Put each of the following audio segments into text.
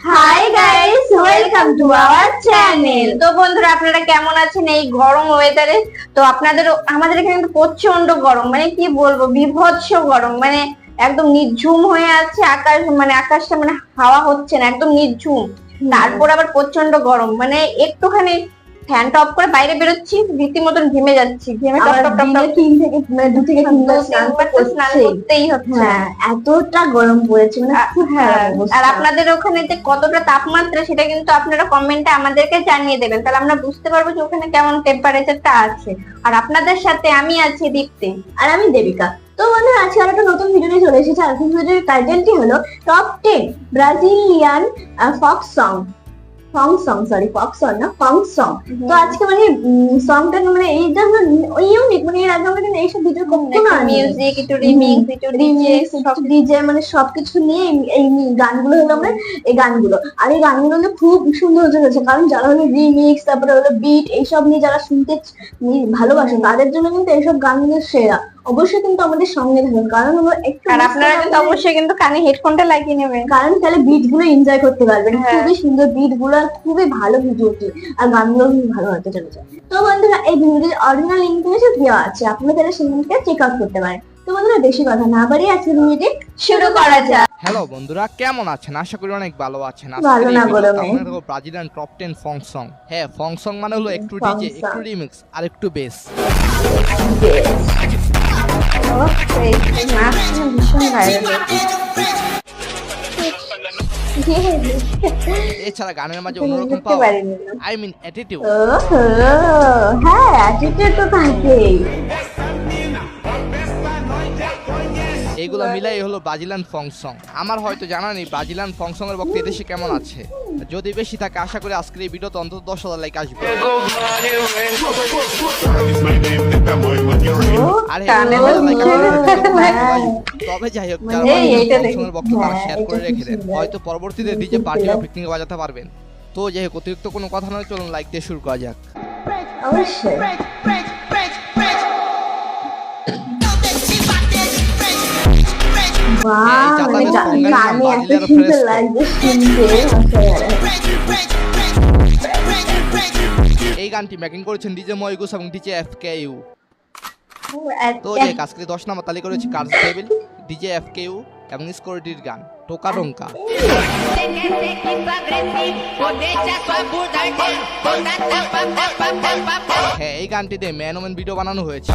Hi guys, welcome to our channel. তো বন্ধুরা, আপনারা কেমন আছেন এই গরম ওয়েদারে? তো আমাদের এখানে কিন্তু প্রচন্ড গরম, মানে কি বলবো, বিভৎস গরম। মানে একদম নির্ঝুম হয়ে আছে আকাশ, মানে আকাশটা মানে হাওয়া হচ্ছে না, একদম নির্ঝুম। তারপর আবার প্রচন্ড গরম, মানে একটুখানি ফ্যান অফ করে বাইরে বেরোচ্ছি, রীতিমতন ঘেমে যাচ্ছি, ঘেমে টপ টপ টপ টপ 2 থেকে 3 বার স্নান করতেই হচ্ছে। হ্যাঁ, এতটা গরম পড়েছে, মানে খুব খারাপ অবস্থা। আর আপনাদের ওখানে যে কতটা তাপমাত্রা সেটা কিন্তু আপনারা কমেন্টে আমাদেরকে জানিয়ে দেবেন, তাহলে আমরা বুঝতে পারবো যে ওখানে কেমন টেম্পারেচারটা আছে। আর আপনাদের সাথে আমি আছি দীপ্তি, আর আমি দেবিকা। তো বন্ধুরা, আজকে আর একটা নতুন ভিডিও নিয়ে চলে এসেছে। আজকের ভিডিওর টাইটেলটি হলো টপ 10 ব্রাজিলিয়ান ফক সং। ফক সং না, ফক সং। তো আজকে মানে সংটা মানে এইটা ইউনিক, মানে এর আগে আমরা কিন্তু এইসব ভিডিও কখনো না, মিউজিক একটু রিমিক্স একটু ডিজে মানে সবকিছু নিয়ে এই গানগুলো হলো আমরা এই গানগুলো। আর এই গানগুলো হলো খুব সুন্দর হয়েছে, কারণ যারা হলো রিমিক্স, তারপরে হলো বিট, এইসব নিয়ে যারা শুনতে ভালোবাসে তাদের জন্য কিন্তু এইসব গানগুলো সেরা। অবশ্যই কিন্তু আমাদের সঙ্গে থাকুন, কারণ হলো একটু, আর আপনারা কিন্তু অবশ্যই কিন্তু কানে হেডফোনটা লাগিয়ে নেবেন, কারণ তাহলে বিট গুলো এনজয় করতে পারবেন। খুবই সুন্দর বিট গুলো, আর খুবই ভালো ভিডিওটি, আর গানগুলো খুব ভালো হতে চলেছে। তো বন্ধুরা, এই ভিডিওটির অরিজিনাল লিংক নিচে দেওয়া আছে, আপনারা তাহলে সেখান থেকে চেক আউট করতে পারেন। তো বন্ধুরা, বেশি কথা না বাড়িয়ে আজকে ভিডিওটি শুরু করা যাক। হ্যালো বন্ধুরা, কেমন আছেন? আশা করি অনেক ভালো আছেন। ভালো না গরমে ব্রাজিলিয়ান টপ 10 ফং সং। হ্যাঁ, ফং সং মানে হলো একটু ফং ডিজে, সং। একটু রিমিক্স আর একটু বেস। ভীষণ ভাইরাল। এছাড়া গানের মাঝে অন্যরকম পাওয়া, আই মিন অ্যাটিটিউড। হ্যাঁ, অ্যাটিটিউড তো থাকেই। এইগুলো মিলাই হলো ব্রাজিলিয়ান ফং সং। আমার হয়তো জানা নেই ব্রাজিলিয়ান ফং সং এর ভক্তি দেশে কেমন আছে। যদি বেশি থাকে, আশা করি আজকের এই ভিডিওতে অন্তত 10,000 লাইক আসবে। আর তবে যাই হোক, যারা ফং সং এর ভক্ত তারা শেয়ার করে রেখে দেন, হয়তো পরবর্তীতে ডিজে পার্টি বা পিকনিকে বাজাতে পারবেন। তো যাই হোক, অতিরিক্ত কোনো কথা নয়, চলুন লাইক দিয়ে শুরু করা যাক। অবশ্যই। কানে এত সুন্দর লাগছে শুনতে। এই গানটি মেকিং করেছেন ডিজে ময়গুস এবং ডিজে এফকেইউ। তো যে আজকে 10 নম্বর তালিকা রয়েছে কার্স টেবিল, ডিজে এফকেইউ এবং স্কোরটির গান টোকা ডঙ্কা। হ্যাঁ, এই গানটিতে ম্যান ওমেন ভিডিও বানানো হয়েছে।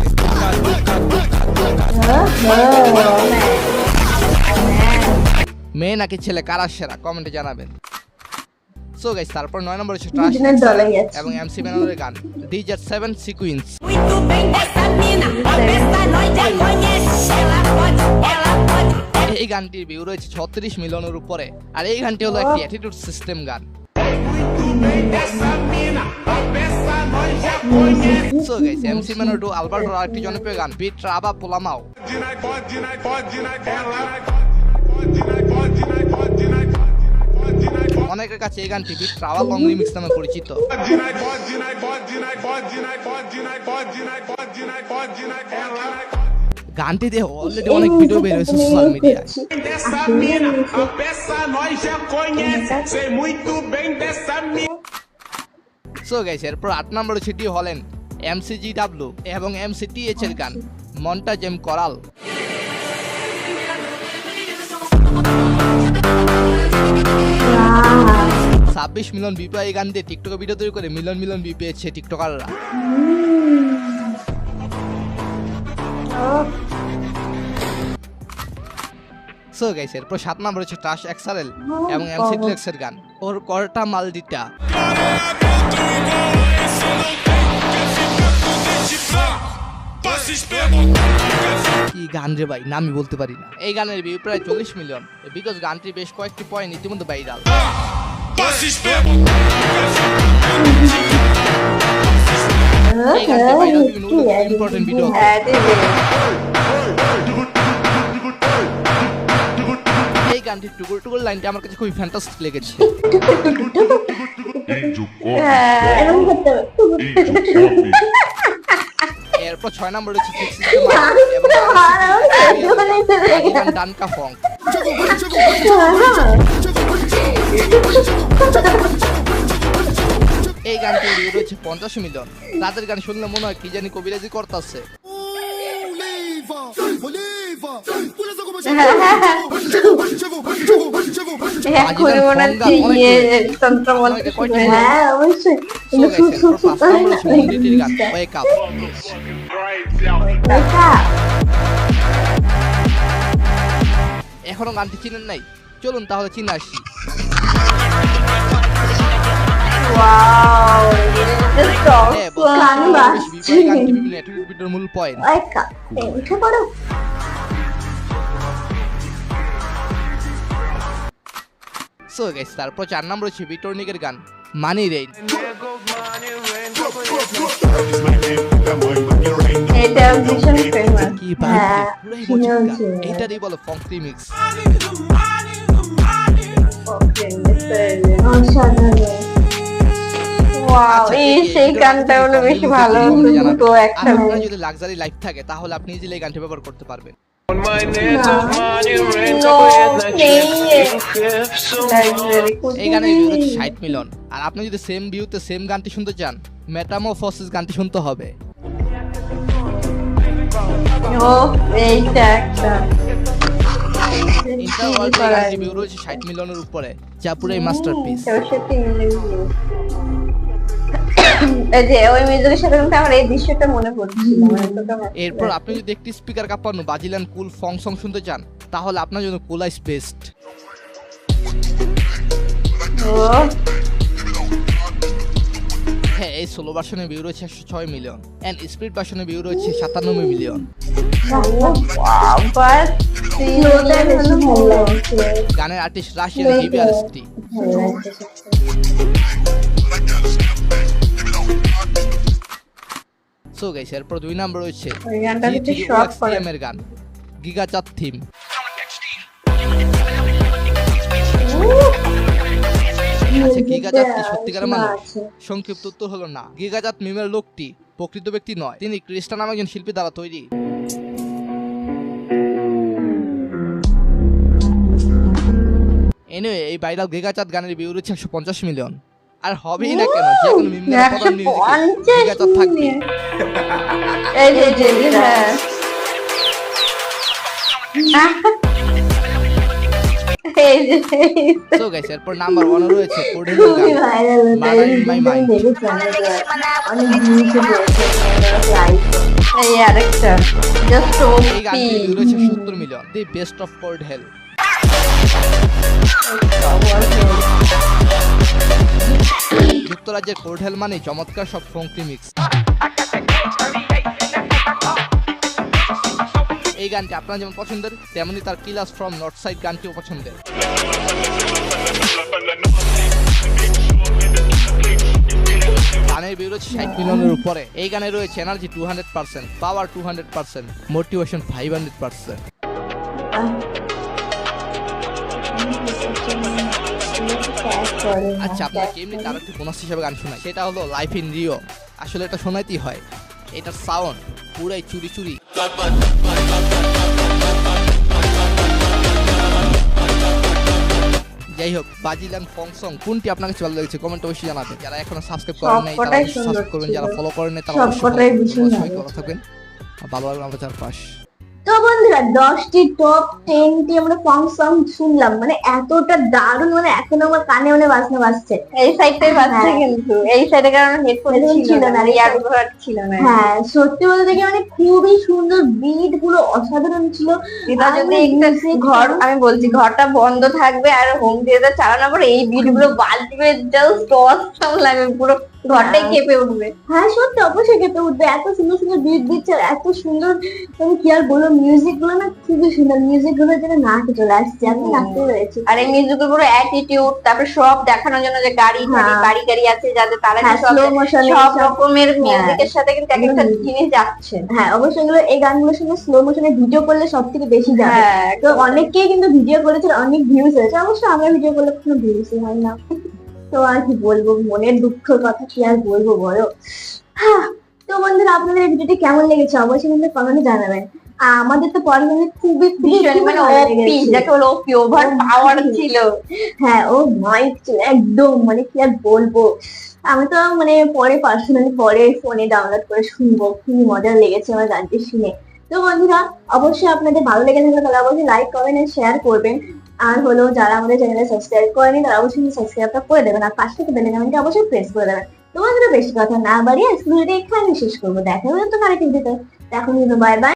মেয়ে নাকি ছেলে, কারা সেরা কমেন্টে জানাবেন। সো গাইস, তারপর 9 নম্বরে হচ্ছে ট্রাশ এবং এমসি ব্যানারের গান ডিজে 7 সিকুয়েন্স। এই গানটির ভিউ রয়েছে 36 মিলিয়নের উপরে, আর এই গানটি হলো একটি অ্যাটিটিউড সিস্টেম গান। সো গাইস, এমসি ব্যানার টু আলবার্টোর আরেকটি জনপ্রিয় গান বিট ট্রাবা পোলামাও। অনেকের কাছে এই গানটি বিট ট্রাবা লং রিমিক্স নামে পরিচিত। গানটিতে অলরেডি অনেক ভিডিও বের হয়েছে সোশ্যাল মিডিয়ায়। সো গাইস, এরপর 8 নম্বরে ছিটি হলেন এমসিজিডব্লিউ এবং এমসিটিএইচ এর গান মন্টা জেম করাল। 26 মিলিয়ন ভিউ এই গান দিয়ে টিকটকে ভিডিও তৈরি করে মিলিয়ন মিলিয়ন ভিউ পেয়েছে টিকটকাররা। সো গাইস, এরপর 7 নম্বরে হচ্ছে ট্রাশ এক্সএলএল এবং এমসি ডিলেক্স এর গান ওর করটা মালদিটা। কি গান রে ভাই, নামই বলতে পারি না। এই গানের ভিউ প্রায় 40 মিলিয়ন, বিকজ গানটি বেশ কয়েকটি পয়েন্ট ইতিমধ্যে ভাইরাল। এই গানটি ভাইরাল বিভিন্ন ইম্পর্টেন্ট ভিডিও। এই গানটির টুকুর টুকুর লাইনটি আমার কাছে খুবই ফ্যান্টাস্টিক লেগেছে। এরপর 6 নম্বরে হচ্ছে ব্রাজিলিয়ান ডানকা ফঙ্ক। এই গানটির ভিউ রয়েছে 50 মিলিয়ন। তাদের গান শুনলে মনে হয় কি জানি কবিরাজি করতেছে। এক্ষুনি মনে হচ্ছে তন্ত্র মন্ত্র শুরু হয়ে যাবে। হ্যাঁ অবশ্যই So guys, এরপর 5 নম্বরে রয়েছে মন্দিরটির গান ওয়েক আপ। এখনো গানটি চিনেন নাই? চলুন তাহলে চিনে আসি। Wow, just হ্যাঁ, awesome. গান বাজছে। এই গানটি বিভিন্ন অ্যাটিটিউড ভিডিওর মূল পয়েন্ট। উঠে পড়ো। সো গাইস, তারপর 4 নম্বর রয়েছে বিটরনিকের গান মানি রেইন। এটা ভীষণ ফেমাস। কি হ্যাঁ, পুরাই মজার গান। শুনেছি। এইটারই বলে ফঙ্ক রিমিক্স। অসাধারণ। Wow, আচ্ছা, এই সেই গানটা হলো বেশি ভালো দুটো আর একসাথে। আপনার যদি লাক্সারি লাইফ থাকে তাহলে আপনি ইজিলি এই গানটি ব্যবহার করতে পারবেন। No, নেই এই গানের ভিউ হচ্ছে 60 মিলিয়ন। আর আপনি যদি সেম ভিউতে সেম গানটি শুনতে চান, মেটামরফোসিস গানটি শুনতে হবে। ও এইটা একটা ইন্টারওয়ার্ল্ড এই গানটির ভিউ রয়েছে 60 মিলিয়নের উপরে, যা পুরাই মাস্টারপিস। 64 মিলিয়ন। এই যে ওই মিউজিকের সাথে কিন্তু আমার এই দৃশ্যটা মনে পড়ছিল। এরপর আপনি যদি একটি স্পিকার কাঁপানো ব্রাজিলিয়ান কুল ফং সং শুনতে চান, তাহলে আপনার জন্য কুলাইস বেস্ট। ও হ্যাঁ, এই সোলো ভার্সনের ভিউ রয়েছে 106 মিলিয়ন এন্ড স্পিড ভার্সনের ভিউ রয়েছে 97 মিলিয়ন। বাবা স্লোটা বেশি ভালো লাগছে। গানের আর্টিস্ট রাশিয়ান হিবি আরএসটি। ভালো লাগছে। সো গাইস, এরপর 2 নম্বর রয়েছে ওই গানটা দেখে G3 শক করে। OXTM এর গান গিগাচাঁদ থিম। আচ্ছা, গিগাচাঁদ কি সত্যিকারের মানুষ? সংক্ষিপ্ত উত্তর হলো না। গিগাচাঁদ মিমের লোকটি প্রকৃত ব্যক্তি নয়, তিনি ক্রিস্টান নামে একজন শিল্পী দ্বারা তৈরি। এনিওয়ে, এই ভাইরাল গিগাচাঁদ গানের ভিউ রয়েছে 150 মিলিয়ন। আর হবেই না কেন, যে কোনো মিম গানের প্রধান মিউজিকে গিগাচাঁদ থাকবে। এই যে হ্যাঁ এই যে সো গাইস, এরপর নাম্বার 1 রয়েছে কোডেলের খুবই গান viral Murder in My Mind। অনেক ভিউজ পেয়েছে লাইক। এই আরেকটা জাস্ট এই গানটির ভিউ রয়েছে 70 million. The best of Kordhell. যুক্তরাজ্যের কোড হেল মানে চমৎকার সব ফঙ্ক রিমিক্স। এই গানটি আপনার যেমন পছন্দের, তেমনি তার কিলাস ফ্রম নর্থ সাইড গানটিও পছন্দের। গানের ভিউ রয়েছে 60 মিলিয়নের উপরে। এই গানে রয়েছে এনার্জি 200%, পাওয়ার 200%, মোটিভেশন 500%। আচ্ছা, আপনাকে এমনি তার একটি বোনাস হিসেবে গান শোনাই, সেটা হলো লাইফ ইন রিও। আসলে এটা শোনাইতেই হয়, এটার সাউন্ড পুরাই চুরি চুরি। যাই হোক, ব্রাজিলিয়ান ফং সং কোনটি আপনার কাছে ভালো লেগেছে কমেন্টে অবশ্যই জানাবেন। যারা এখনো সাবস্ক্রাইব করেন নাই তারা সাবস্ক্রাইব করবেন, যারা ফলো করেন নাই তারা সবকটাই ভীষণ অবশ্যই ভালো। ভালো থাকবেন। ভালো লাগবে আমার চারপাশ। তো বন্ধুরা 10টি টপ 10টি আমরা ফং সং শুনলাম, মানে এতটা দারুণ, মানে এখনো আমার কানে মানে বাজনা বাজছে। এই সাইডটাই বাজছে হ্যাঁ। কিন্তু এই সাইডে কারণ হেডফোন Headphone ছিল না, ছিল না। ইয়ারবাড ছিল না। হ্যাঁ সত্যি বলতে দেখি মানে খুবই সুন্দর, বিট গুলো অসাধারণ ছিল। এটা আর যদি মানে একটা music ঘর, আমি বলছি ঘরটা বন্ধ থাকবে আর হোম থিয়েটার চালানোর পরে এই বিট গুলো বাজবে, জাস্ট অসাম লাগবে, পুরো ঘরটাই কেঁপে উঠবে। হ্যাঁ সত্যি অবশ্যই কেঁপে উঠবে। এত সুন্দর সুন্দর বিট দিচ্ছে, আর এত সুন্দর, তুমি কি আর বলবো, মিউজিক গুলো না খুবই সুন্দর। মিউজিক গুলো যেন নাচে চলে আসছে, আমি নাচতে পেরেছি। আর এই মিউজিকের পুরো অ্যাটিটিউড, তারপর সব দেখানোর জন্য যে গাড়ি হ্যাঁ। বাড়ি গাড়ি আছে যাদের, তারা হ্যাঁ যে সব স্লো মোশন সব রকমের মিউজিকের সাথে কিন্তু এক একটা জিনিস যাচ্ছে। হ্যাঁ অবশ্যই এগুলো, এই গানগুলোর সঙ্গে স্লো মোশনে ভিডিও করলে সব থেকে বেশি যাবে। হ্যাঁ তো অনেকেই কিন্তু ভিডিও করেছে, অনেক ভিউজ হয়েছে। অবশ্য আমরা ভিডিও করলে কোনো ভিউজ হয় না। তো আর কি বলবো, মনের দুঃখের কথা কি আর বলবো বলো। হ্যাঁ, তো বন্ধুরা আপনাদের এই ভিডিওটি কেমন লেগেছে অবশ্যই কিন্তু কমেন্টে জানাবেন। আমাদের তো পড়াশোনা খুবই ভীষণ মানে ভালো ওপি, লেগেছে। যাকে বলে ওপি, ওভার পাওয়ার ছিল। হ্যাঁ, ও মাইক ছিল একদম, মানে কি আর বলবো। আমি তো মানে পরে পার্সোনালি পরে ফোনে ডাউনলোড করে শুনবো, খুবই মজা লেগেছে আমার গানটি শুনে। তো বন্ধুরা, অবশ্যই আপনাদের ভালো লেগে থাকলে তাহলে অবশ্যই লাইক কমেন্ট আর শেয়ার করবেন। আর হলো যারা আমাদের চ্যানেলে সাবস্ক্রাইব করেনি তারা অবশ্যই সাবস্ক্রাইবটা করে দেবেন, আর পাশে থেকে বেল আইকনটা অবশ্যই প্রেস করে দেবেন। তো বন্ধুরা, বেশি কথা না বাড়িয়ে আজকে ভিডিওটা এখানে শেষ করবো। দেখা হবে তো আরেকটি ভিডিওতে। এখন বাই বাই।